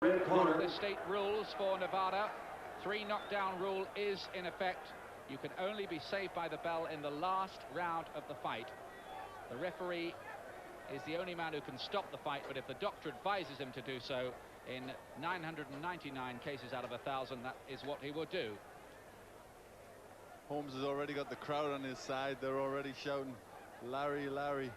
The state rules for Nevada. 3 knockdown rule is in effect. You can only be saved by the bell in the last round of the fight. The referee is the only man who can stop the fight, but if the doctor advises him to do so, in 999 cases out of 1,000, that is what he will do. Holmes has already got the crowd on his side. They're already shouting, Larry, Larry.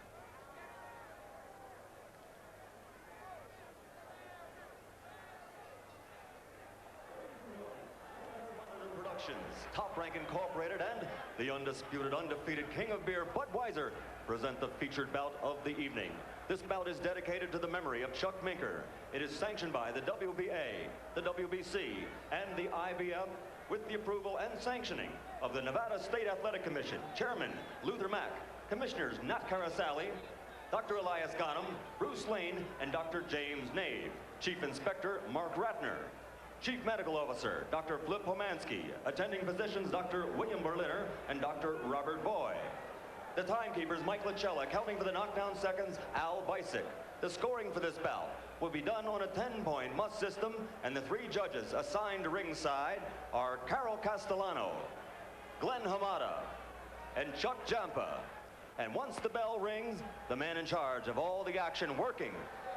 Top Rank Incorporated and the undisputed, undefeated king of beer, Budweiser, present the featured bout of the evening. This bout is dedicated to the memory of Chuck Minker. It is sanctioned by the WBA, the WBC, and the IBF with the approval and sanctioning of the Nevada State Athletic Commission, Chairman Luther Mack, Commissioners Nat Carasali, Dr. Elias Ghanem, Bruce Lane, and Dr. James Nave, Chief Inspector Mark Ratner, Chief Medical Officer, Dr. Flip Pomansky, attending physicians, Dr. William Berliner and Dr. Robert Boy. The timekeepers, Mike Lachella, counting for the knockdown seconds, Al Bisick. The scoring for this bout will be done on a 10-point must system, and the 3 judges assigned ringside are Carol Castellano, Glen Hamada, and Chuck Giampa. And once the bell rings, the man in charge of all the action working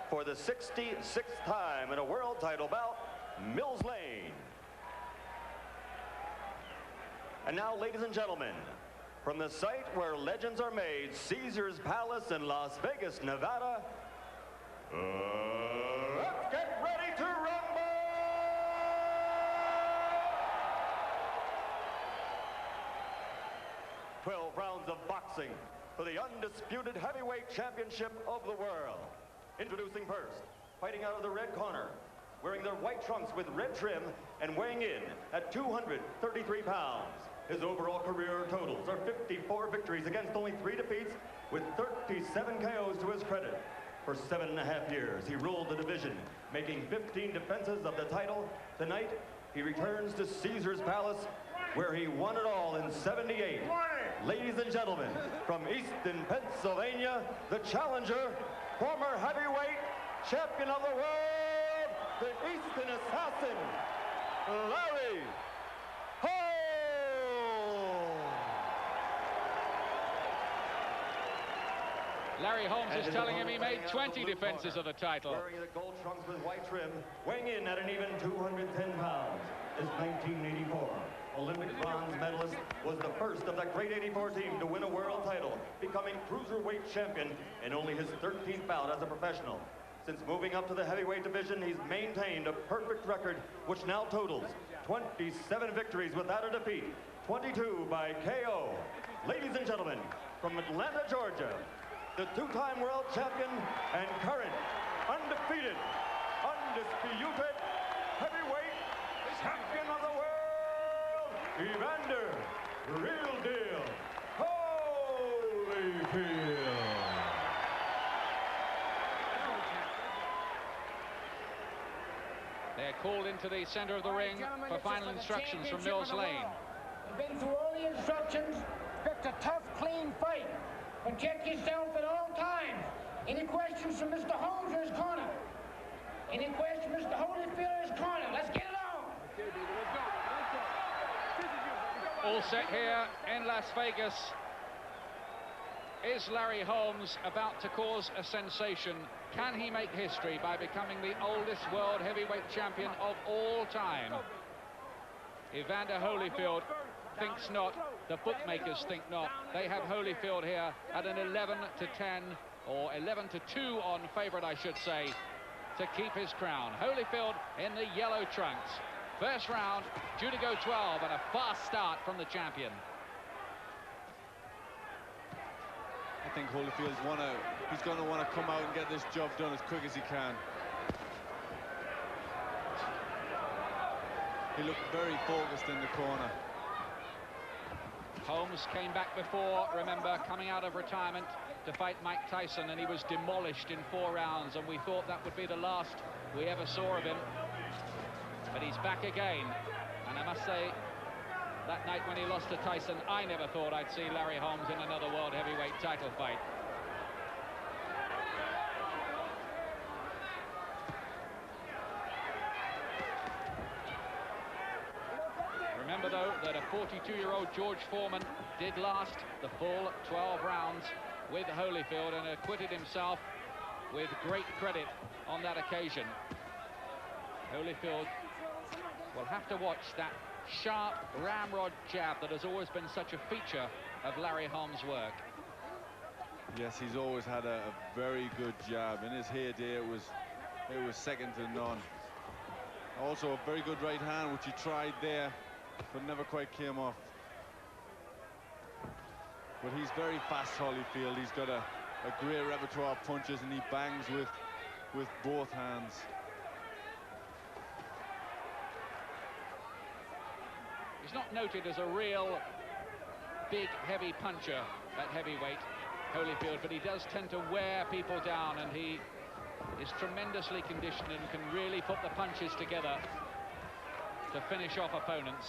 for the 66th time in a world title bout, Mills Lane. And now, ladies and gentlemen, from the site where legends are made, Caesar's Palace in Las Vegas, Nevada, let's get ready to rumble! 12 rounds of boxing for the undisputed heavyweight championship of the world. Introducing first, fighting out of the red corner, wearing their white trunks with red trim and weighing in at 233 pounds. His overall career totals are 54 victories against only 3 defeats, with 37 KOs to his credit. For 7.5 years, he ruled the division, making 15 defenses of the title. Tonight, he returns to Caesar's Palace, where he won it all in '78. Ladies and gentlemen, from Easton, Pennsylvania, the challenger, former heavyweight champion of the world, the Easton Assassin, Larry Holmes. Larry Holmes is telling him he made 20 defenses of the title. Wearing the gold trunks with white trim, weighing in at an even 210 pounds. His 1984 Olympic bronze medalist was the first of that great '84 team to win a world title, becoming cruiserweight champion in only his 13th bout as a professional. Since moving up to the heavyweight division, he's maintained a perfect record, which now totals 27 victories without a defeat, 22 by KO. Ladies and gentlemen, from Atlanta, Georgia, the 2-time world champion and current undefeated, undisputed heavyweight champion of the world, Evander Real Deal Holyfield. They're called into the center of the ring for final instructions from Mills Lane. You've been through all the instructions, expect a tough, clean fight. Protect yourself at all times. Any questions from Mr. Holmes or his corner? Any questions, Mr. Holyfield or his corner? Let's get it on. All set here in Las Vegas. Is Larry Holmes about to cause a sensation? Can he make history by becoming the oldest world heavyweight champion of all time? Evander Holyfield thinks not. The bookmakers think not. They have Holyfield here at an 11-10 or 11-2 on favorite, I should say, to keep his crown. Holyfield in the yellow trunks. First round due to go 12, and a fast start from the champion. I think Holyfield's he's going to want to come out and get this job done as quick as he can. He looked very focused in the corner. Holmes came back before, remember, coming out of retirement to fight Mike Tyson, and he was demolished in 4 rounds, and we thought that would be the last we ever saw of him. But he's back again, and I must say, that night when he lost to Tyson, I never thought I'd see Larry Holmes in another world heavyweight title fight. 42-year-old George Foreman did last the full 12 rounds with Holyfield and acquitted himself with great credit on that occasion. Holyfield will have to watch that sharp ramrod jab that has always been such a feature of Larry Holmes' work. Yes, he's always had a very good jab. In his heyday, it was second to none. Also a very good right hand, which he tried there, but never quite came off. But he's very fast, Holyfield. He's got a great repertoire of punches, and he bangs with both hands. He's not noted as a real big, heavy puncher at heavyweight, Holyfield, but he does tend to wear people down, and he is tremendously conditioned and can really put the punches together to finish off opponents.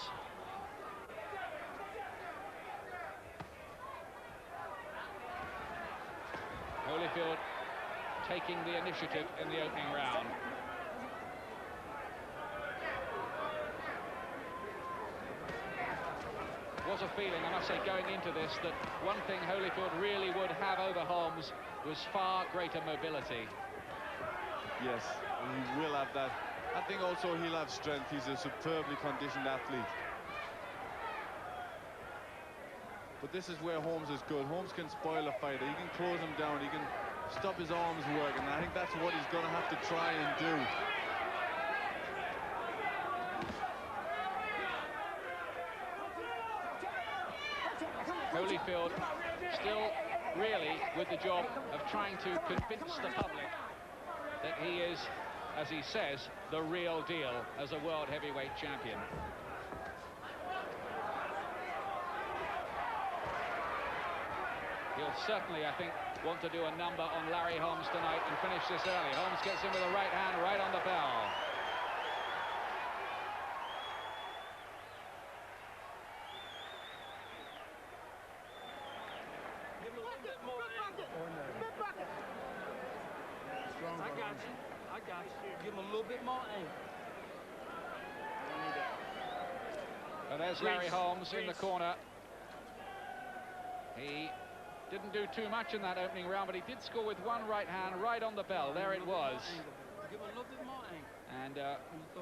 Holyfield taking the initiative in the opening round. Was a feeling, I must say, going into this, that one thing Holyfield really would have over Holmes was far greater mobility. Yes, he will have that. I think also he'll have strength. He's a superbly conditioned athlete. But this is where Holmes is good. Holmes can spoil a fighter. He can close him down. He can stop his arms working. I think that's what he's going to have to try and do. Holyfield still really with the job of trying to convince the public that he is, as he says, the real deal as a world heavyweight champion. He'll certainly, I think, want to do a number on Larry Holmes tonight and finish this early. Holmes gets in with a right hand right on the bell. Give him a little bit more aim. And there's Larry Holmes in the corner. He didn't do too much in that opening round, but he did score with one right hand right on the bell. There it was. Give him a little bit more aim. And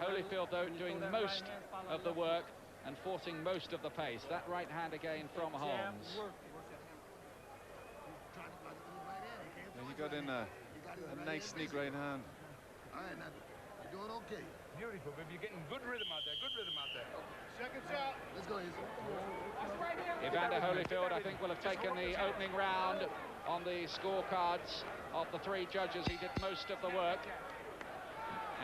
Holyfield, though, doing most of the work and forcing most of the pace. That right hand again from Holmes. And he got in a nice sneak right hand. All right, now, you're doing okay. Beautiful, baby. You're getting good rhythm out there. Good rhythm out there. Seconds out. Let's go, Izzy. Evander Holyfield, I think, will have taken the opening round on the scorecards of the three judges. He did most of the work.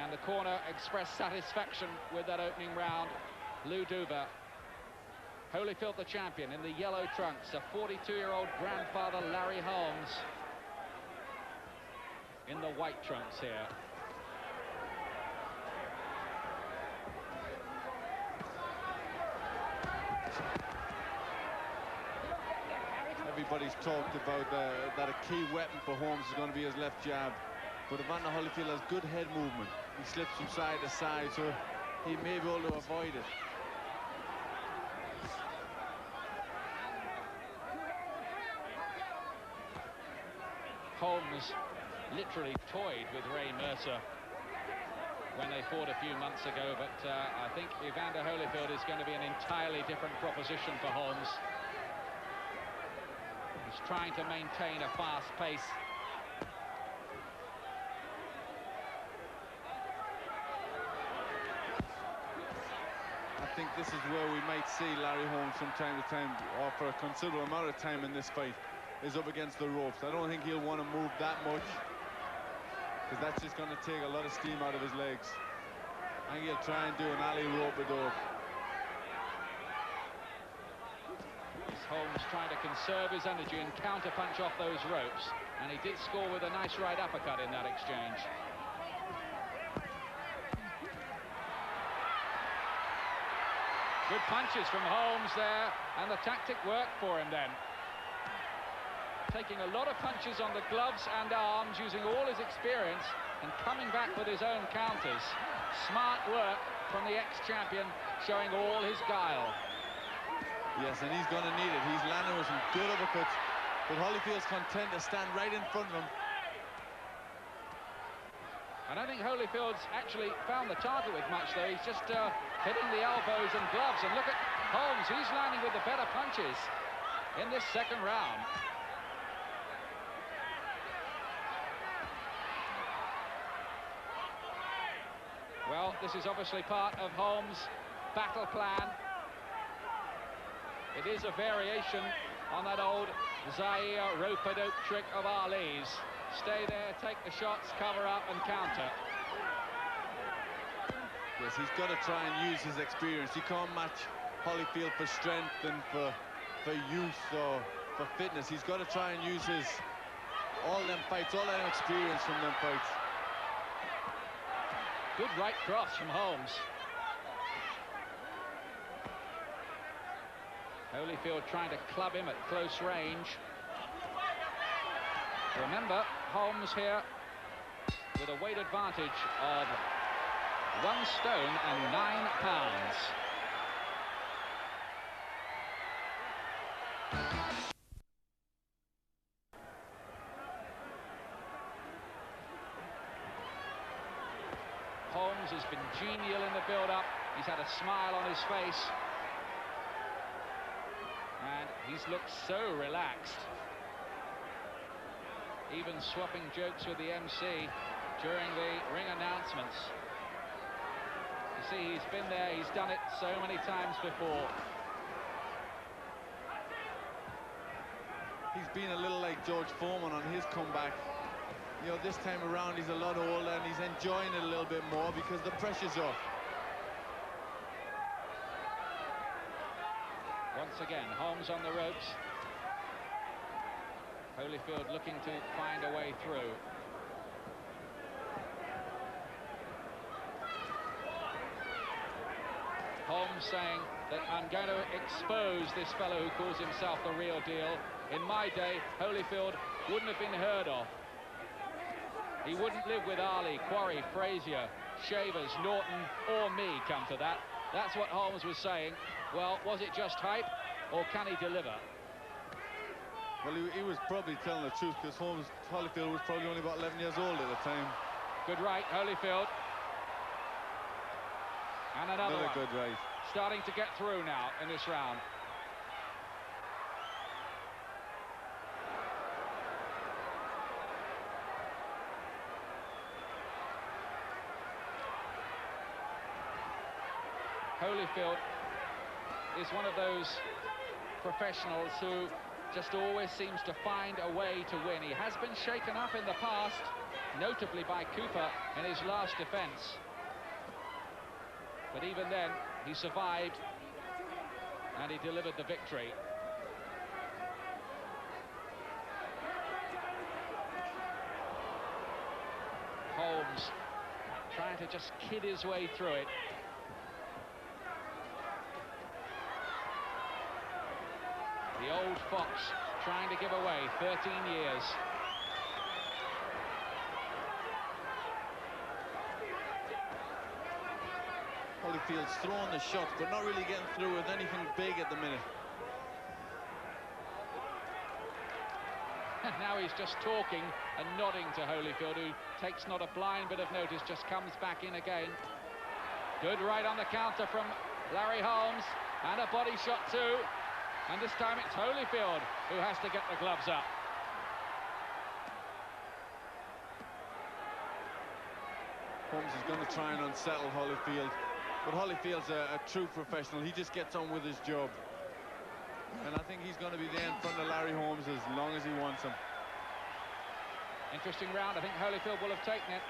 And the corner expressed satisfaction with that opening round. Lou Duva. Holyfield, the champion, in the yellow trunks. A 42-year-old grandfather, Larry Holmes, in the white trunks here. Everybody's talked about that a key weapon for Holmes is going to be his left jab. But Evander Holyfield has good head movement. He slips from side to side, so he may be able to avoid it. Holmes literally toyed with Ray Mercer when they fought a few months ago, but I think Evander Holyfield is going to be an entirely different proposition for Holmes. He's trying to maintain a fast pace. I think this is where we might see Larry Holmes from time to time, or for a considerable amount of time in this fight, is up against the ropes. I don't think he'll want to move that much, because that's just going to take a lot of steam out of his legs. I think he'll try and do an alley rope-a-dope. Holmes trying to conserve his energy and counter-punch off those ropes, and he did score with a nice right uppercut in that exchange. Good punches from Holmes there, and the tactic worked for him then. Taking a lot of punches on the gloves and arms, using all his experience and coming back with his own counters. Smart work from the ex-champion, showing all his guile. Yes, and he's going to need it. He's landing with some good uppercuts, but Holyfield's content to stand right in front of him. I don't think Holyfield's actually found the target with much, though. He's just hitting the elbows and gloves. And look at Holmes. He's landing with the better punches in this second round. Well, this is obviously part of Holmes' battle plan. It is a variation on that old Zaire rope-a-dope trick of Ali's. Stay there, take the shots, cover up and counter. Yes, he's got to try and use his experience. He can't match Holyfield for strength and for youth or for fitness. He's got to try and use all them fights, all that experience from them fights. Good right cross from Holmes. Holyfield trying to club him at close range. Remember, Holmes here with a weight advantage of 1 stone and 9 pounds. Holmes has been genial in the build-up. He's had a smile on his face. And he's looked so relaxed. Even swapping jokes with the MC during the ring announcements. You see, he's been there, he's done it so many times before. He's been a little like George Foreman on his comeback. You know, this time around he's a lot older and he's enjoying it a little bit more because the pressure's off. Once again, Holmes on the ropes. Holyfield looking to find a way through. Holmes saying that I'm going to expose this fellow who calls himself the real deal. In my day, Holyfield wouldn't have been heard of. He wouldn't live with Ali, Quarry, Frazier, Shavers, Norton, or me, come to that. That's what Holmes was saying. Well, was it just hype, or can he deliver? Well, he was probably telling the truth, because Holyfield was probably only about 11 years old at the time. Good right, Holyfield. And another one. Good right. Starting to get through now in this round. Holyfield is one of those professionals who just always seems to find a way to win. He has been shaken up in the past, notably by Cooper in his last defense. But even then, he survived and he delivered the victory. Holmes trying to just kid his way through it. The old fox trying to give away 13 years. Holyfield's throwing the shots, but not really getting through with anything big at the minute. And now he's just talking and nodding to Holyfield, who takes not a blind bit of notice, just comes back in again. Good right on the counter from Larry Holmes, and a body shot too. And this time it's Holyfield who has to get the gloves up. Holmes is going to try and unsettle Holyfield, but Holyfield's a true professional. He just gets on with his job. And I think he's going to be there in front of Larry Holmes as long as he wants him. Interesting round. I think Holyfield will have taken it.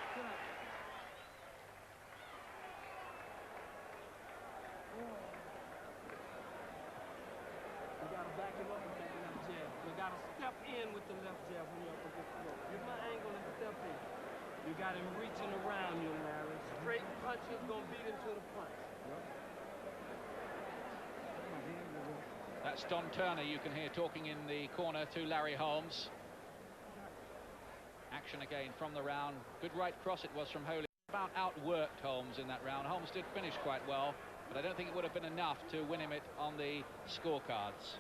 You gotta back him up with that left jab. You gotta step in with the left jab when you're up against the rope. Get my angle and step in. You got him reaching around you, Larry. Straight punches gonna beat him to the punch. That's Don Turner, you can hear talking in the corner to Larry Holmes. Action again from the round. Good right cross it was from Holyfield. About outworked Holmes in that round. Holmes did finish quite well, but I don't think it would have been enough to win him it on the scorecards.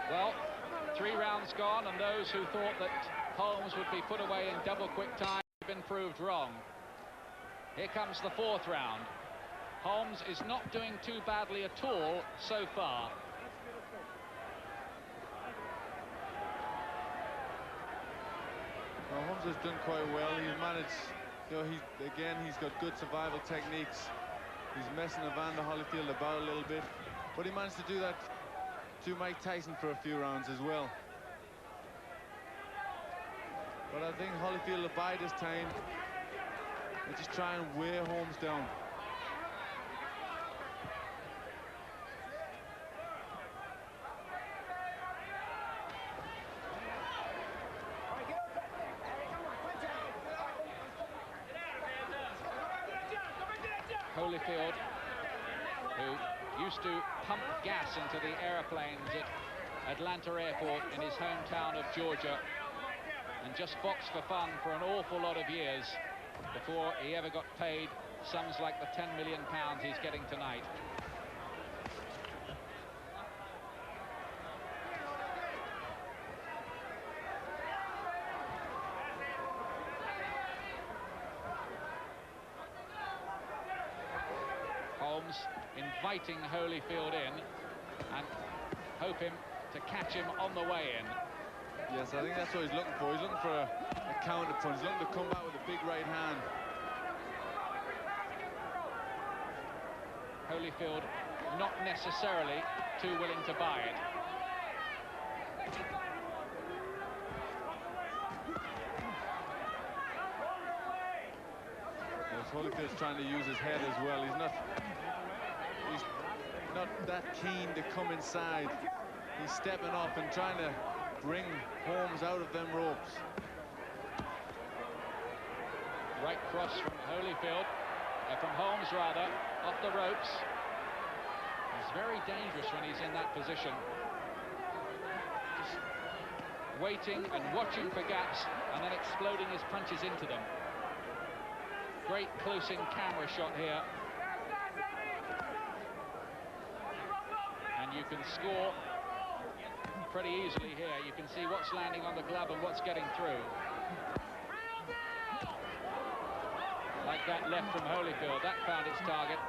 Well, 3 rounds gone, and those who thought that Holmes would be put away in double quick time have been proved wrong. Here comes the 4th round. Holmes is not doing too badly at all so far. Well, Holmes has done quite well. He's managed, you know, he's got good survival techniques. He's messing Evander Holyfield about a little bit, but he managed to do that to Mike Tyson for a few rounds as well. But I think Holyfield will bide his time and just try and wear Holmes down. Holyfield, who used to pump gas into the aeroplanes at Atlanta Airport in his hometown of Georgia, and just boxed for fun for an awful lot of years before he ever got paid sums like the £10 million he's getting tonight. Holmes inviting Holyfield in and hoping to catch him on the way in. Yes, I think that's what he's looking for. He's looking for a counter punch. He's looking to come back with a big right hand. Holyfield not necessarily too willing to buy it. Yes, Holyfield's trying to use his head as well. He's not that keen to come inside. He's stepping off and trying to bring Holmes out of them ropes. Right cross from Holyfield, from Holmes rather, off the ropes. He's very dangerous when he's in that position. Just waiting and watching for gaps and then exploding his punches into them. Great close-in camera shot here. And you can score pretty easily here. You can see what's landing on the glove and what's getting through. Like that left from Holyfield, that found its target.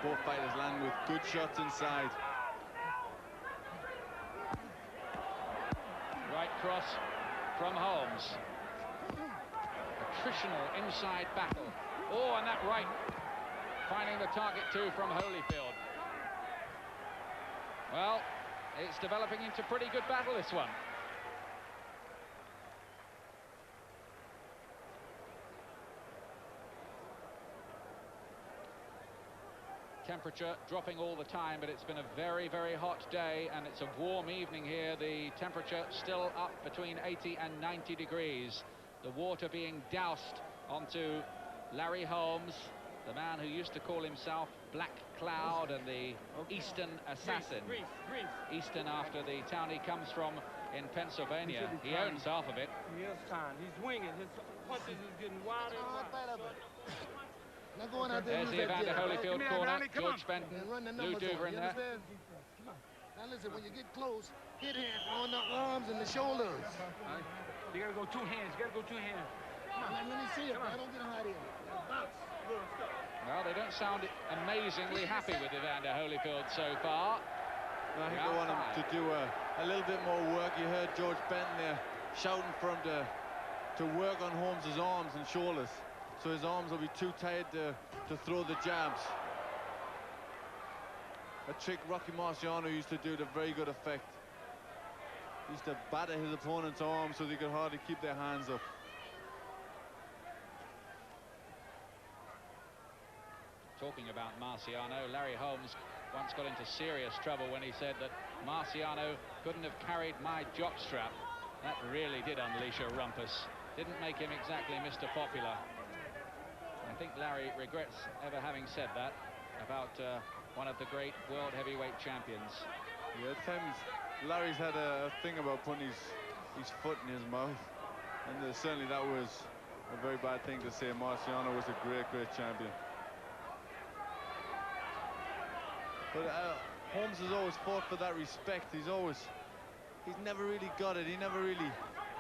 Both fighters land with good shots inside. Right cross from Holmes. Attritional inside battle. Oh, and that right finding the target too from Holyfield. Well, it's developing into pretty good battle, this one. Temperature dropping all the time, but it's been a very, very hot day, and it's a warm evening here. The temperature still up between 80 and 90 degrees. The water being doused onto Larry Holmes, the man who used to call himself Black Cloud and the Eastern Assassin. Eastern after the town he comes from in Pennsylvania. He owns half of it. He is kind. He's winging. His punches is getting wilder and wilder. There's the Evander Holyfield corner. George Benton, Lou Duver in there. Now listen, when you get close, hit him on the arms and the shoulders. You gotta go 2 hands. You gotta go 2 hands. Come on, let me see it, man. Don't get hot in. Box. Well, they don't sound amazingly happy with Evander Holyfield so far. I think they want him to do a little bit more work. You heard George Benton there shouting for him to work on Holmes' arms and shoulders, so his arms will be too tired to throw the jabs. A trick Rocky Marciano used to do to very good effect. He used to batter his opponent's arms so they could hardly keep their hands up. Talking about Marciano, Larry Holmes once got into serious trouble when he said that Marciano couldn't have carried my jockstrap. That really did unleash a rumpus. Didn't make him exactly Mr. Popular. I think Larry regrets ever having said that about one of the great world heavyweight champions. Yeah, at times Larry's had a thing about putting his foot in his mouth, and certainly that was a very bad thing to say. Marciano was a great champion. But Holmes has always fought for that respect. He's never really got it. He never really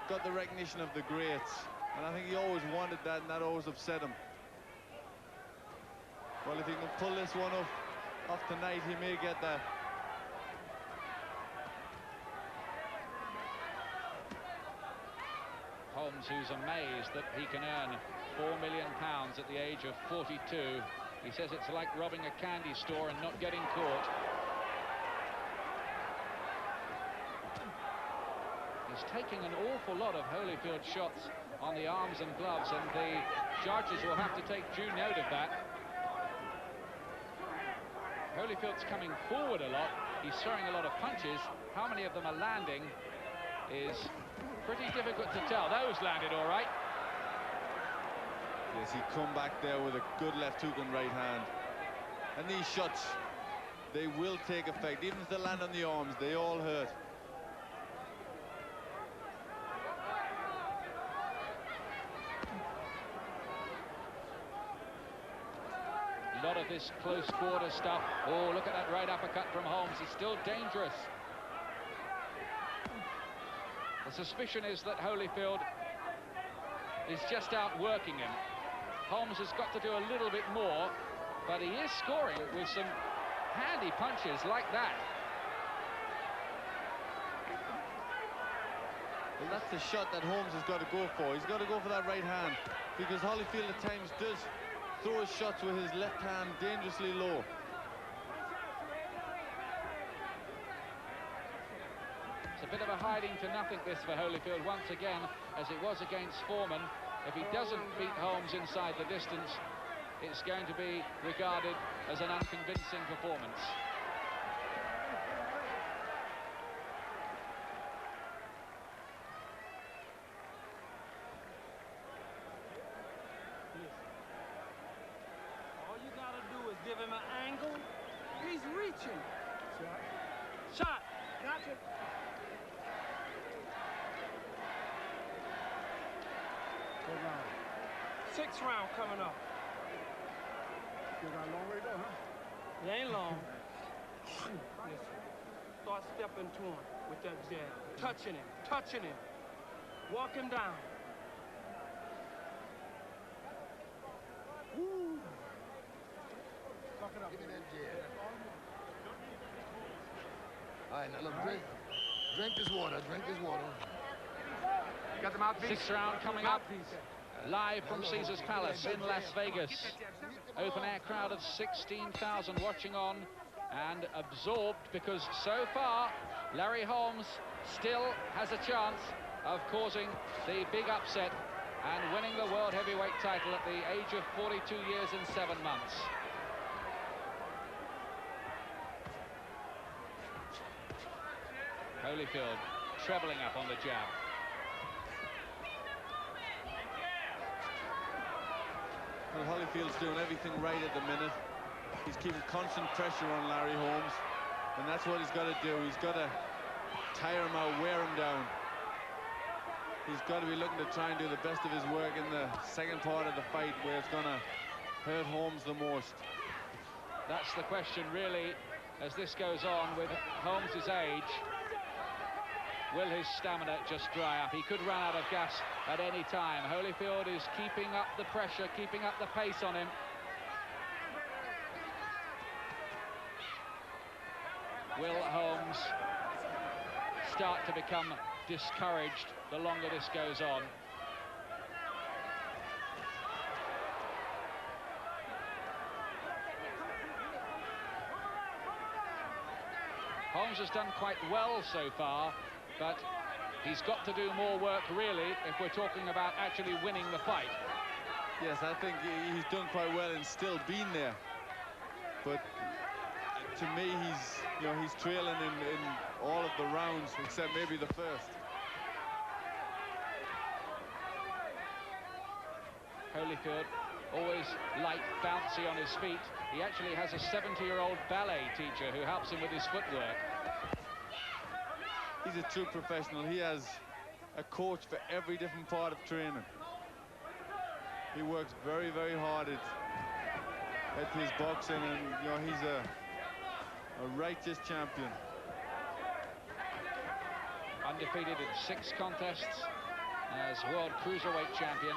got the recognition of the greats. And I think he always wanted that, and that always upset him. Well, if he can pull this one off tonight, he may get that. Holmes, who's amazed that he can earn £4 million at the age of 42. He says it's like robbing a candy store and not getting caught. He's taking an awful lot of Holyfield shots on the arms and gloves, and the judges will have to take due note of that. Holyfield's coming forward a lot. He's throwing a lot of punches. How many of them are landing is pretty difficult to tell. Those landed all right. Yes, he come back there with a good left hook and right hand. And these shots, they will take effect. Even if they land on the arms, they all hurt. A lot of this close quarter stuff. Oh, look at that right uppercut from Holmes. He's still dangerous. The suspicion is that Holyfield is just outworking him. Holmes has got to do a little bit more, but he is scoring with some handy punches like that. Well, that's the shot that Holmes has got to go for. He's got to go for that right hand, because Holyfield at times does throw his shots with his left hand dangerously low. It's a bit of a hiding to nothing this for Holyfield once again, as it was against Foreman. If he doesn't beat Holmes inside the distance, it's going to be regarded as an unconvincing performance. All you gotta do is give him an angle. He's reaching. Shot. Gotcha. Sixth round coming up. Still got a long way to go, huh? It ain't long. Listen, start stepping to him with that jab. Touching him. Walk him down. Woo! Suck it up. Give me that jab. All right, now look, drink this water. Got the mouthpiece. Sixth round coming up. Live from Caesars Palace in Las Vegas. Open air crowd of 16,000 watching on and absorbed, because so far Larry Holmes still has a chance of causing the big upset and winning the world heavyweight title at the age of 42 years and 7 months. Holyfield trebling up on the jab. Well, Holyfield's doing everything right at the minute. He's keeping constant pressure on Larry Holmes, and that's what he's got to do. He's got to tire him out, wear him down. He's got to be looking to try and do the best of his work in the second part of the fight, where it's going to hurt Holmes the most. That's the question, really, as this goes on with Holmes' age. Will his stamina just dry up? He could run out of gas at any time. Holyfield is keeping up the pressure, keeping up the pace on him. Will Holmes start to become discouraged the longer this goes on? Holmes has done quite well so far, but he's got to do more work, really, if we're talking about actually winning the fight. Yes, I think he's done quite well and still been there. But to me, he's trailing in all of the rounds, except maybe the first. Holyfield, always light, bouncy on his feet. He actually has a 70-year-old ballet teacher who helps him with his footwork. He's a true professional. He has a coach for every different part of training. He works very, very hard at his boxing, and you know, he's a righteous champion. Undefeated in 6 contests as world cruiserweight champion,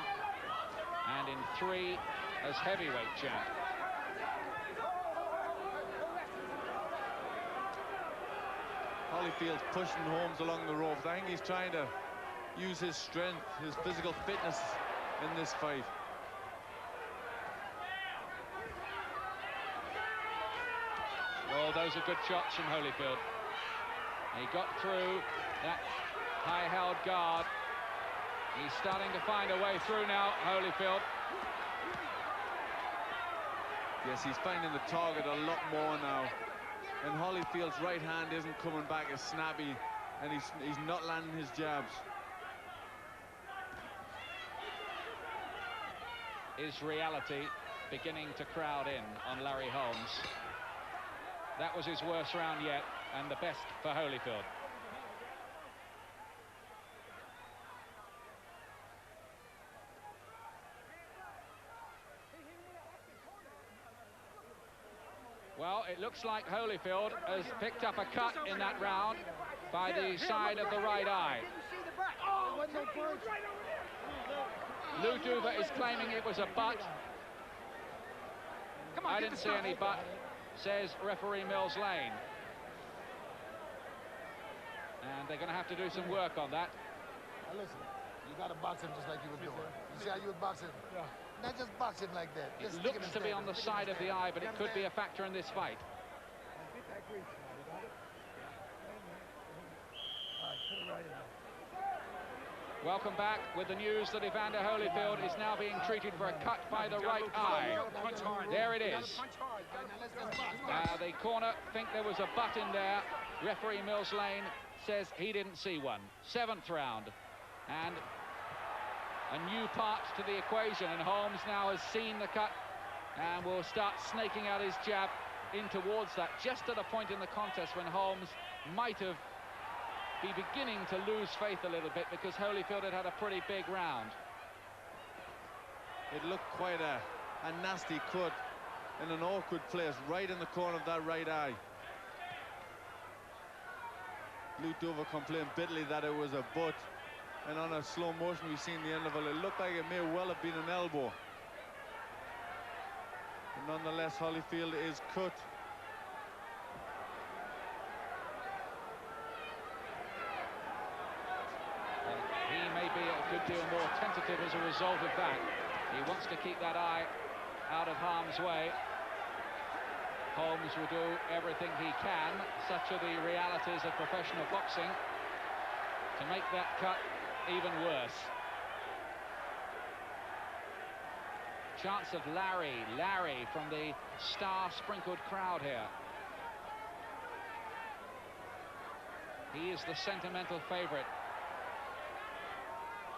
and in 3 as heavyweight champ. Holyfield's pushing Holmes along the ropes. I think he's trying to use his strength, his physical fitness in this fight. Well, those are good shots from Holyfield. He got through that high-held guard. He's starting to find a way through now, Holyfield. Yes, he's finding the target a lot more now. And Holyfield's right hand isn't coming back as snappy, and he's not landing his jabs. Is reality beginning to crowd in on Larry Holmes? That was his worst round yet, and the best for Holyfield. Well, it looks like Holyfield has picked up a cut in that round by the side of the right eye. Lou Duva is claiming it was a butt. I didn't see any butt, says referee Mills Lane. And they're going to have to do some work on that. Now listen, you got to box him just like you were doing. You see how you were boxing? Yeah. Not just boxing like that. It looks to be on the side of the eye, but it could be a factor in this fight. Welcome back with the news that Evander Holyfield is now being treated for a cut by the right eye. There it is. The corner think there was a butt in there. Referee Mills Lane says he didn't see one. 7th round. And a new part to the equation, and Holmes now has seen the cut and will start snaking out his jab in towards that, just at a point in the contest when Holmes might have be beginning to lose faith a little bit, because Holyfield had a pretty big round. It looked quite a nasty cut in an awkward place, right in the corner of that right eye. Lou Duva complained bitterly that it was a butt, and on a slow motion we've seen the end of it. It looked like it may well have been an elbow. But nonetheless, Holyfield is cut. He may be a good deal more tentative as a result of that. He wants to keep that eye out of harm's way. Holmes will do everything he can, such are the realities of professional boxing, to make that cut even worse. Chance of Larry from the star-sprinkled crowd here. He is the sentimental favorite.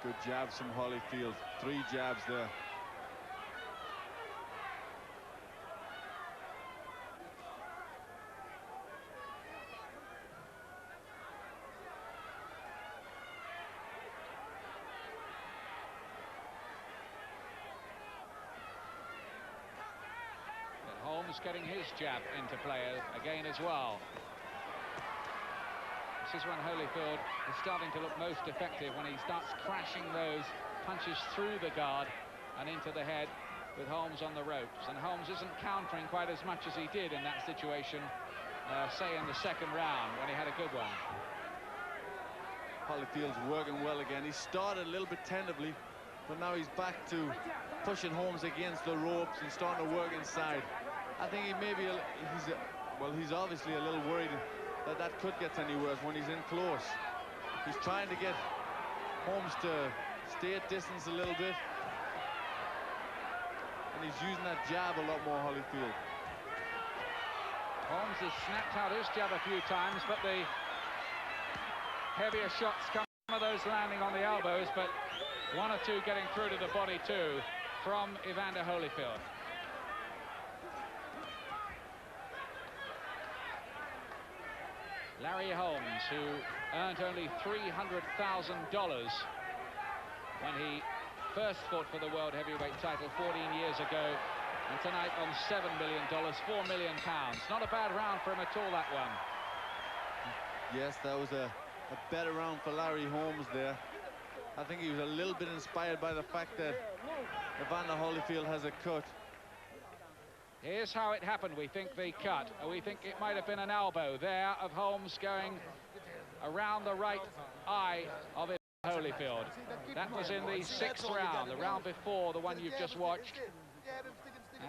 Good jabs from Holyfield. 3 jabs there. Holmes getting his jab into play again as well. This is when Holyfield is starting to look most effective, when he starts crashing those punches through the guard and into the head with Holmes on the ropes. And Holmes isn't countering quite as much as he did in that situation, say in the 2nd round, when he had a good one. Holyfield's working well again. He started a little bit tentatively, but now he's back to pushing Holmes against the ropes and starting to work inside. I think he may be, he's obviously a little worried that could get any worse when he's in close. He's trying to get Holmes to stay at distance a little bit, and he's using that jab a lot more, Holyfield. Holmes has snapped out his jab a few times, but the heavier shots, some of those landing on the elbows, but 1 or 2 getting through to the body too. from Evander Holyfield. Larry Holmes, who earned only $300,000 when he first fought for the World Heavyweight title 14 years ago, and tonight on $7 million, £4 million. Not a bad round for him at all, that one. Yes, that was a better round for Larry Holmes there. I think he was a little bit inspired by the fact that Evander Holyfield has a cut. Here's how it happened. We think the cut. We think it might have been an elbow there of Holmes going around the right eye of Holyfield. That was in the 6th round, the round before the one you've just watched.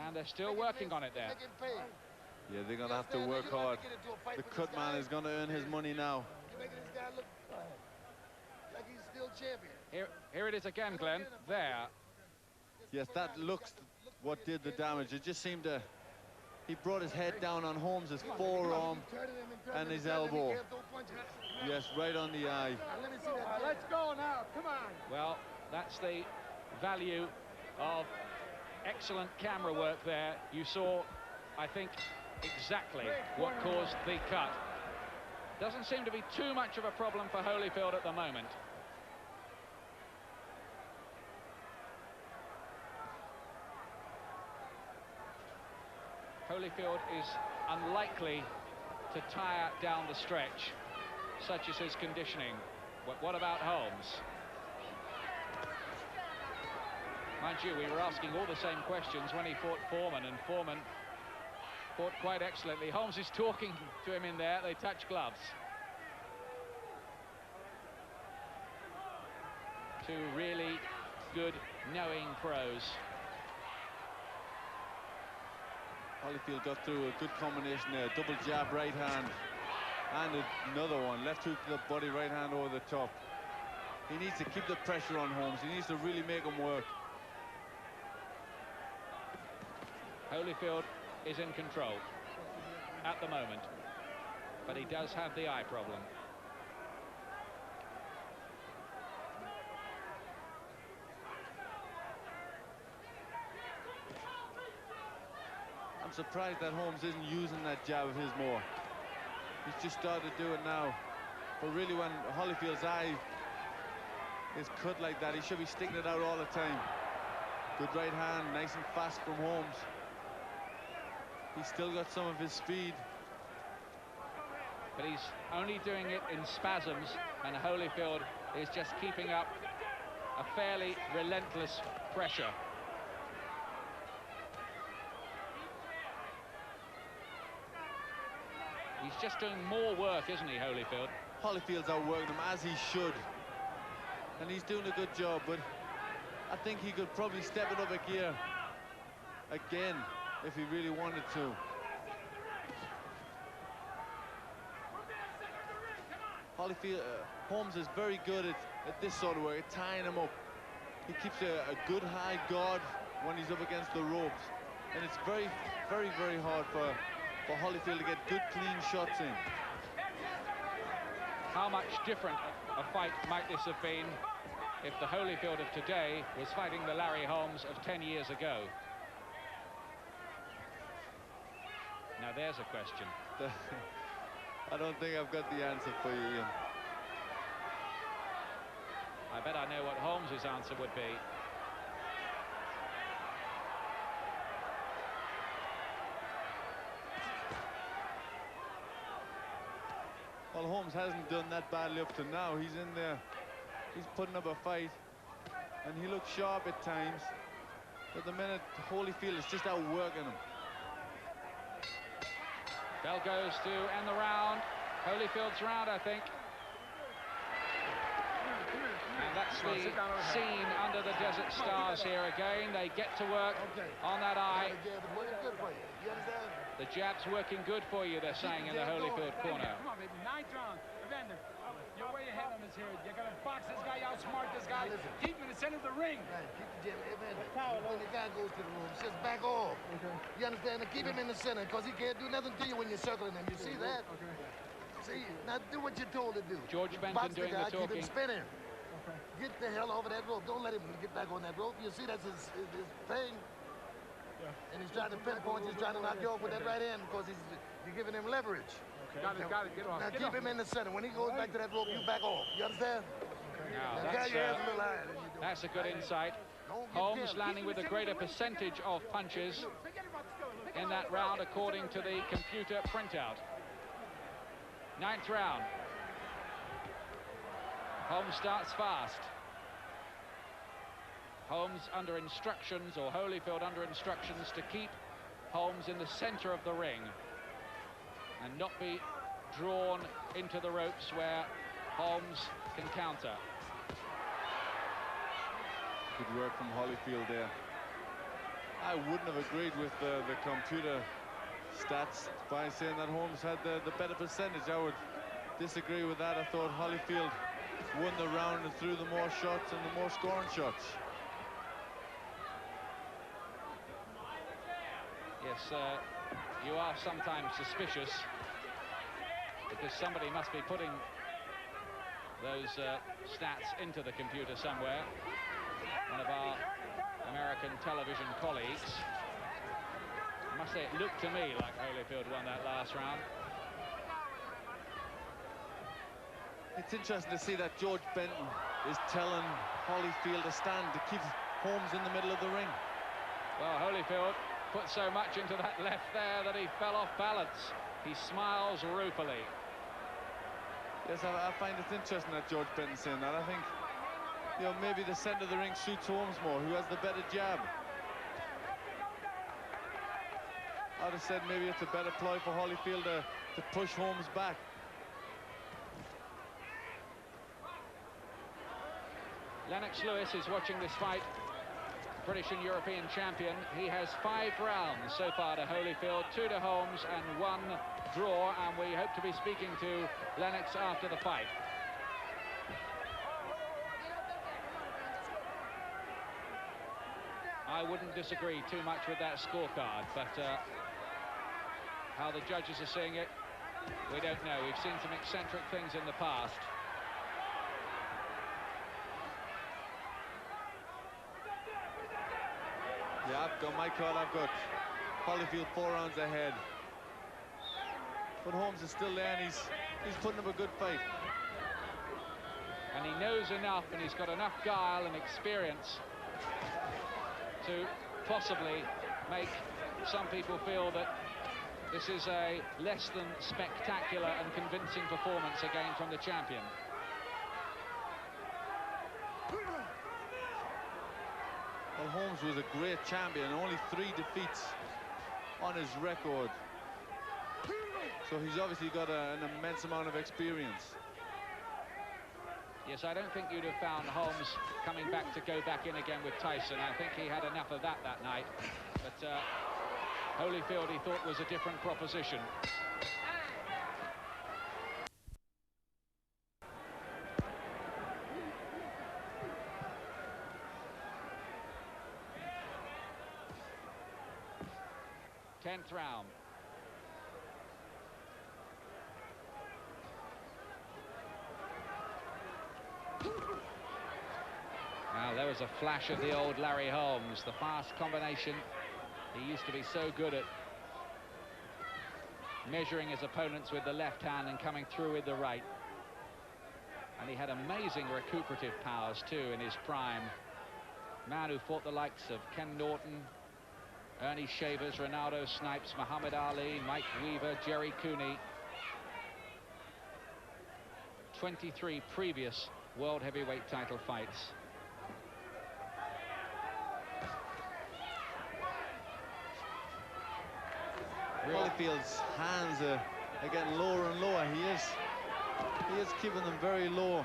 And they're still working on it there. Yeah, they're going to have to work hard. The cut man is going to earn his money now. Here it is again, Glen. There. Yes, that looks what did the damage. It just seemed to... He brought his head down on Holmes' forearm and his elbow. Yes, right on the eye. Let's go now, come on. Well, that's the value of excellent camera work there. You saw, I think, exactly what caused the cut. Doesn't seem to be too much of a problem for Holyfield at the moment. Holyfield is unlikely to tire down the stretch, such as his conditioning. What about Holmes? Mind you, we were asking all the same questions when he fought Foreman, and Foreman fought quite excellently. Holmes is talking to him in there. They touch gloves. Two really good, knowing pros. Holyfield got through a good combination there. Double jab, right hand. And another one. Left hook to the body, right hand over the top. He needs to keep the pressure on Holmes. He needs to really make him work. Holyfield is in control at the moment, but he does have the eye problem. I'm surprised that Holmes isn't using that jab of his more. He's just started to do it now. But really, when Holyfield's eye is cut like that, he should be sticking it out all the time. Good right hand, nice and fast from Holmes. He's still got some of his speed. But he's only doing it in spasms, and Holyfield is just keeping up a fairly relentless pressure. He's just doing more work, isn't he, Holyfield? Holyfield's outworking him, as he should. And he's doing a good job, but I think he could probably step it up a gear again if he really wanted to. Holyfield, Holmes is very good at this sort of work, at tying him up. He keeps a good high guard when he's up against the ropes. And it's very, very, very hard for Holyfield to get good, clean shots in. How much different a fight might this have been if the Holyfield of today was fighting the Larry Holmes of 10 years ago? Now there's a question. I don't think I've got the answer for you, Ian. I bet I know what Holmes's answer would be. Well, Holmes hasn't done that badly up to now. He's in there. He's putting up a fight. And he looks sharp at times. But the minute Holyfield is just outworking him. Bell goes to end the round. Holyfield's round, I think. And that's the scene under the Desert Stars here again. They get to work on that eye. The jab's working good for you, they're saying in the Holyfield corner. Come on, baby. 9th round. Evander, you're way ahead on his head. You're going to box this guy, outsmart this guy. Keep him in the center of the ring. Keep the jab, Evander. When the guy goes to the room, just back off. You understand? Keep him in the center, because he can't do nothing to you when you're circling him. You see that? See? Now do what you're told to do. George Benton doing the talking. Keep him spinning. get the hell over that rope. Don't let him get back on that rope. You see, that's his thing. Yeah. And he's trying to pinpoint. He's trying to knock you off with that right hand because you're giving him leverage. Okay. Got it. Get off. Now keep him in the center. When he goes back to that rope, you back off. You understand? Now, that's a good insight. Holmes landing with a greater percentage of punches in that round according to the computer printout. 9th round. Holmes starts fast. Holmes under instructions, or Holyfield under instructions, to keep Holmes in the center of the ring and not be drawn into the ropes where Holmes can counter. Good work from Holyfield there. I wouldn't have agreed with the computer stats by saying that Holmes had the better percentage. I would disagree with that. I thought Holyfield won the round and threw the more shots and the more scoring shots. Yes, you are sometimes suspicious because somebody must be putting those stats into the computer somewhere. One of our American television colleagues. I must say, it looked to me like Holyfield won that last round. It's interesting to see that George Benton is telling Holyfield to stand, to keep Holmes in the middle of the ring. Well, Holyfield put so much into that left there that he fell off balance. He smiles ruefully. Yes, I find it interesting that George Benton's saying that. I think, you know, maybe the center of the ring suits Holmes more, who has the better jab. I'd have said maybe it's a better ploy for Holyfield to push Holmes back. Lennox Lewis is watching this fight. British and European champion. He has 5 rounds so far to Holyfield, 2 to Holmes and 1 draw, and we hope to be speaking to Lennox after the fight. I wouldn't disagree too much with that scorecard, but how the judges are seeing it, we don't know. We've seen some eccentric things in the past. Yeah, I've got my card. I've got Holyfield 4 rounds ahead. But Holmes is still there, and he's putting up a good fight. And he knows enough, and he's got enough guile and experience to possibly make some people feel that this is a less than spectacular and convincing performance again from the champion. Well, Holmes was a great champion, only 3 defeats on his record. So he's obviously got an immense amount of experience. Yes, I don't think you'd have found Holmes coming back to go back in again with Tyson. I think he had enough of that night. But Holyfield, he thought, was a different proposition. Tenth round. Now, there was a flash of the old Larry Holmes, the fast combination. He used to be so good at measuring his opponents with the left hand and coming through with the right. And he had amazing recuperative powers, too, in his prime. Man who fought the likes of Ken Norton, Ernie Shavers, Ronaldo Snipes, Muhammad Ali, Mike Weaver, Jerry Cooney. 23 previous world heavyweight title fights. Holyfield's hands are getting lower and lower. He is keeping them very low.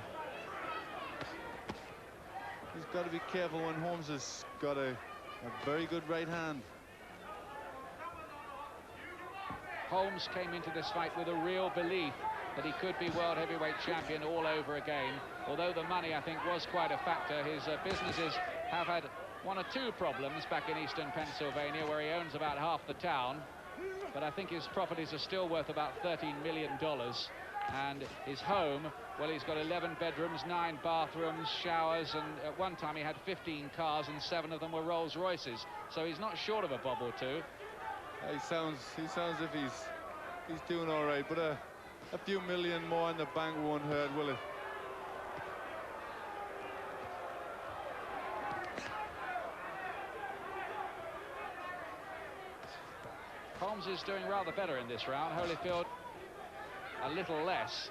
He's got to be careful when Holmes has got a very good right hand. Holmes came into this fight with a real belief that he could be world heavyweight champion all over again. Although the money, I think, was quite a factor. His businesses have had 1 or 2 problems back in eastern Pennsylvania, where he owns about half the town. But I think his properties are still worth about $13 million. And his home, well, he's got 11 bedrooms, 9 bathrooms, showers, and at one time he had 15 cars and 7 of them were Rolls Royces. So he's not short of a bob or two. He sounds as if he's doing all right, but a few million more in the bank won't hurt, will it? Holmes is doing rather better in this round. Holyfield a little less.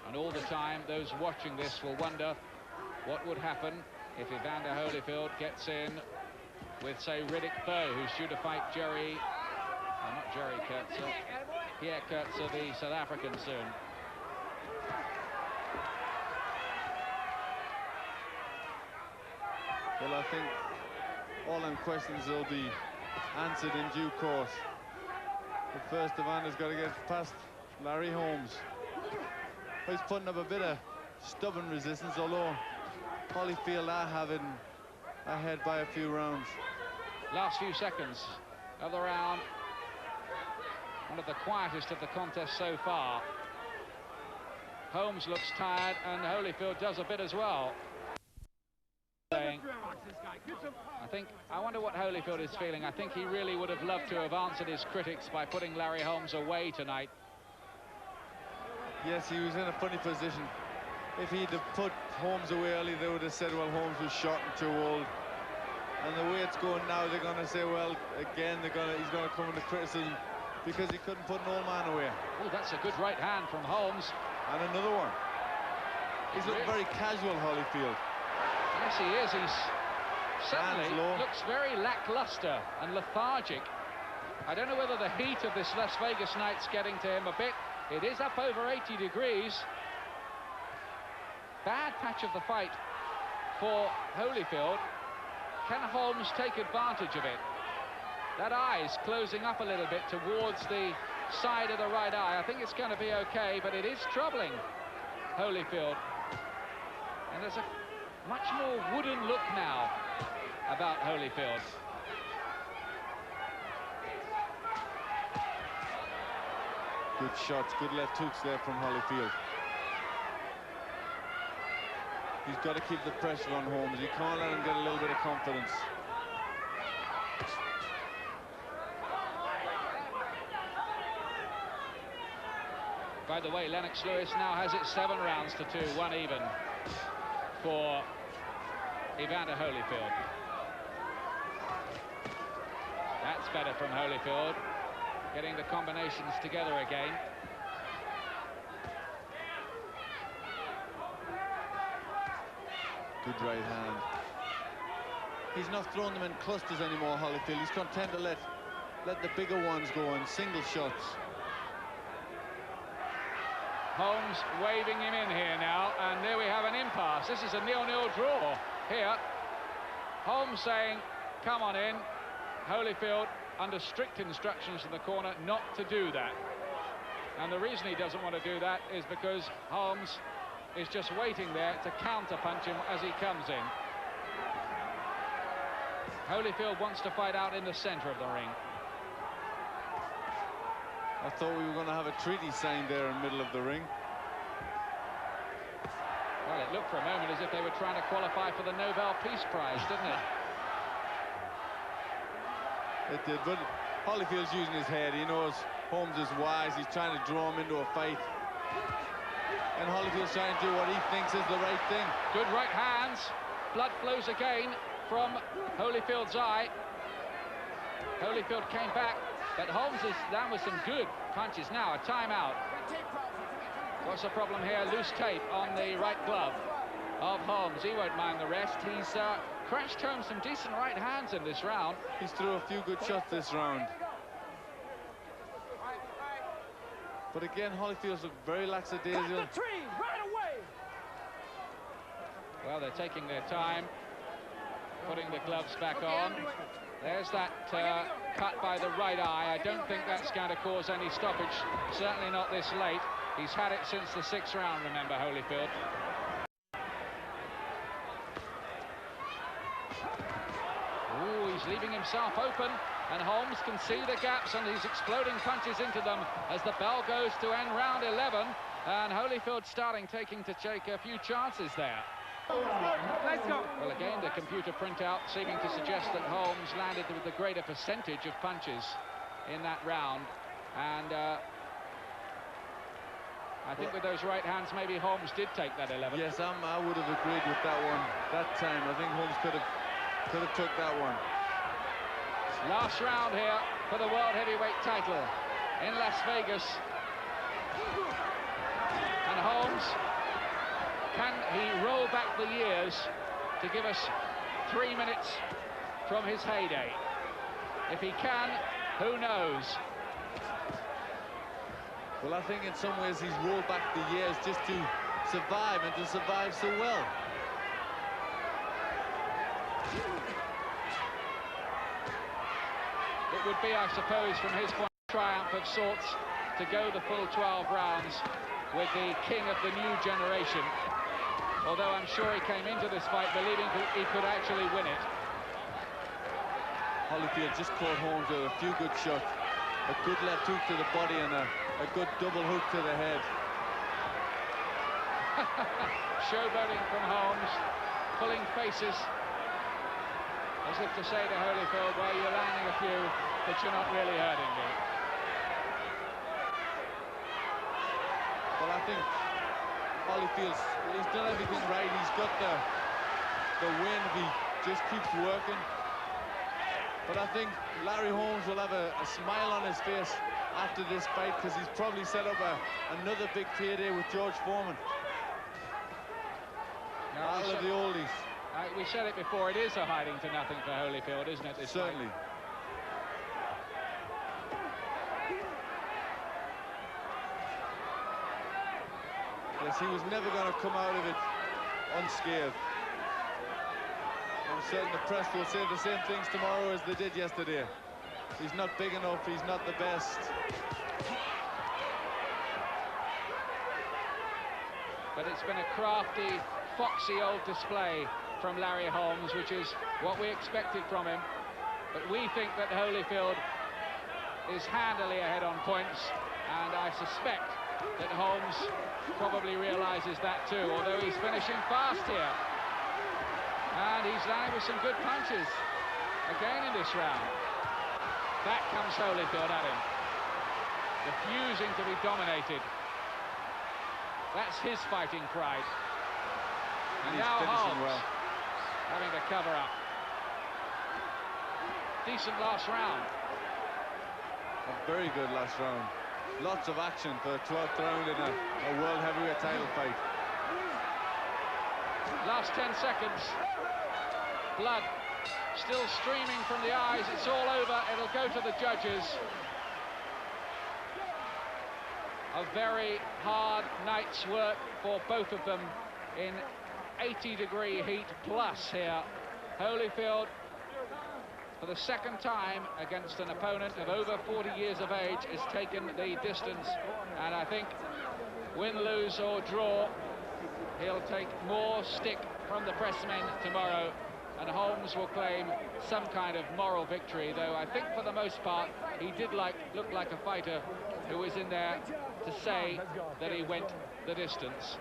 And all the time, those watching this will wonder what would happen if Evander Holyfield gets in with, say, Riddick Bowe, who's due to fight Jerry, not Jerry Kurtzer, Pierre Kurtzer, the South African, soon. Well, I think all them questions will be answered in due course. But first, Evander's got to get past Larry Holmes. He's putting up a bit of stubborn resistance, although Holyfield are having ahead by a few rounds. Last few seconds of the round. One of the quietest of the contest so far. Holmes looks tired, and Holyfield does a bit as well. I wonder what Holyfield is feeling. I think he really would have loved to have answered his critics by putting Larry Holmes away tonight. Yes, he was in a funny position. If he'd have put Holmes away early, they would have said, well, Holmes was short and too old. And the way it's going now, they're going to say, well, again, he's going to come into criticism because he couldn't put an old man away. Oh, that's a good right hand from Holmes. And another one. He's looking very casual, Holyfield. Yes, he is. He's suddenly looks very lackluster and lethargic. I don't know whether the heat of this Las Vegas night's getting to him a bit. It is up over 80 degrees. Bad patch of the fight for Holyfield. Can Holmes take advantage of it? That eye's closing up a little bit towards the side of the right eye. I think it's going to be okay, but it is troubling Holyfield. And there's a much more wooden look now about Holyfield. Good shots, good left hooks there from Holyfield. He's got to keep the pressure on Holmes. He can't let him get a little bit of confidence. By the way, Lennox Lewis now has it 7 rounds to 2, 1 even for Evander Holyfield. That's better from Holyfield, getting the combinations together again. Good right hand. He's not throwing them in clusters anymore, Holyfield. He's content to let the bigger ones go in single shots. Holmes waving him in here now, and there we have an impasse. This is a 0-0 draw here. Holmes saying, come on in. Holyfield under strict instructions in the corner not to do that. And the reason he doesn't want to do that is because Holmes is just waiting there to counter-punch him as he comes in. Holyfield wants to fight out in the center of the ring. I thought we were going to have a treaty signed there in the middle of the ring. Well, it looked for a moment as if they were trying to qualify for the Nobel Peace Prize, didn't it? It did, but Holyfield's using his head. He knows Holmes is wise. He's trying to draw him into a fight. And Holyfield's trying to do what he thinks is the right thing. Good right hands. Blood flows again from Holyfield's eye. Holyfield came back, but Holmes is down with some good punches now. A timeout. What's the problem here? Loose tape on the right glove of Holmes. He won't mind the rest. He's crashed home some decent right hands in this round. He's threw a few good shots this round. But again, Holyfield's look very lackadaisical. Well, they're taking their time, putting the gloves back on. There's that cut by the right eye. I don't think that's going to cause any stoppage, certainly not this late. He's had it since the 6th round, remember, Holyfield. Ooh, he's leaving himself open, and Holmes can see the gaps, and he's exploding punches into them as the bell goes to end round 11, and Holyfield taking to take a few chances there. Let's go. Well, again, the computer printout seeming to suggest that Holmes landed with the greater percentage of punches in that round, and I think with those right hands, maybe Holmes did take that 11. Yes, I would have agreed with that one that time. I think Holmes could have took that one. Last round here for the World Heavyweight title in Las Vegas. And Holmes, can he roll back the years to give us 3 minutes from his heyday? If he can, who knows? Well, I think in some ways he's rolled back the years just to survive, and to survive so well. It would be, I suppose, from his point, a triumph of sorts to go the full 12 rounds with the king of the new generation. Although I'm sure he came into this fight believing he could actually win it. Holyfield just caught Holmes with a few good shots. A good left hook to the body and a good double hook to the head. Showboating from Holmes, pulling faces, as if to say to Holyfield, well, you're landing a few, but you're not really hurting me. Well, I think Holyfield's, he's done everything right. He's got the win if he just keeps working. But I think Larry Holmes will have a smile on his face after this fight, because he's probably set up another big payday with George Foreman. All of the oldies. We said it before, it is a hiding to nothing for Holyfield, isn't it, this Certainly. fight? Yes, he was never going to come out of it unscathed. I'm certain the press will say the same things tomorrow as they did yesterday. He's not big enough, he's not the best. But it's been a crafty, foxy old display from Larry Holmes, which is what we expected from him. But we think that Holyfield is handily ahead on points, and I suspect that Holmes probably realizes that too, although he's finishing fast here. And he's landing with some good punches again in this round. Back comes Holyfield at him, refusing to be dominated. That's his fighting pride. And he's now finishing Holmes well, having to cover up. Decent last round. a very good last round. Lots of action for a 12th round in a World Heavyweight title fight. Last 10 seconds. Blood still streaming from the eyes. It's all over. It'll go to the judges. A very hard night's work for both of them in 80-degree heat plus here. Holyfield, for the second time against an opponent of over 40 years of age, has taken the distance, and I think win, lose or draw, he'll take more stick from the pressmen tomorrow, and Holmes will claim some kind of moral victory, though I think for the most part he did look like a fighter who was in there to say that he went the distance.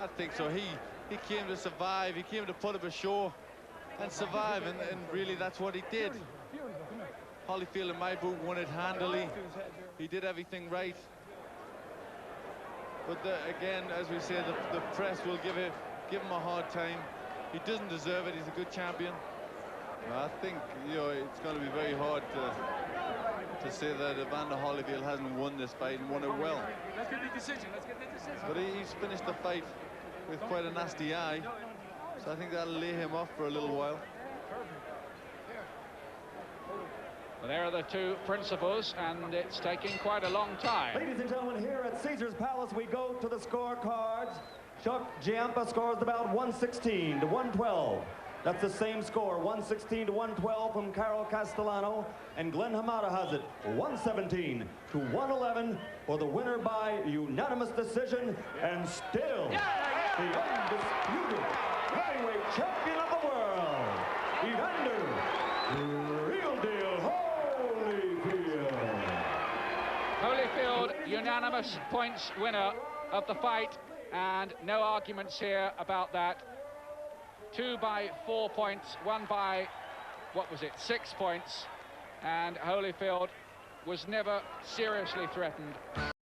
I think so. He came to survive, he came to put up a show and survive, and really that's what he did. Holyfield, in my book, won it handily. He did everything right. But again, as we say, the press will give him a hard time. He doesn't deserve it. He's a good champion. I think, you know, it's going to be very hard to say that Evander Holyfield hasn't won this fight and won it well. Let's get the decision. Let's get the decision. But he's finished the fight with quite a nasty eye, so I think that'll lay him off for a little while. Well, there are the two principals, and it's taking quite a long time. Ladies and gentlemen, here at Caesar's Palace, we go to the scorecards. Giampa scores the bout 116 to 112. That's the same score, 116 to 112 from Carol Castellano, and Glen Hamada has it 117 to 111 for the winner by unanimous decision, and still the undisputed heavyweight champion of the world, Evander Real Deal Holyfield. Holyfield, unanimous points winner of the fight, and no arguments here about that. 2 by 4 points, 1 by, 6 points, and Holyfield was never seriously threatened.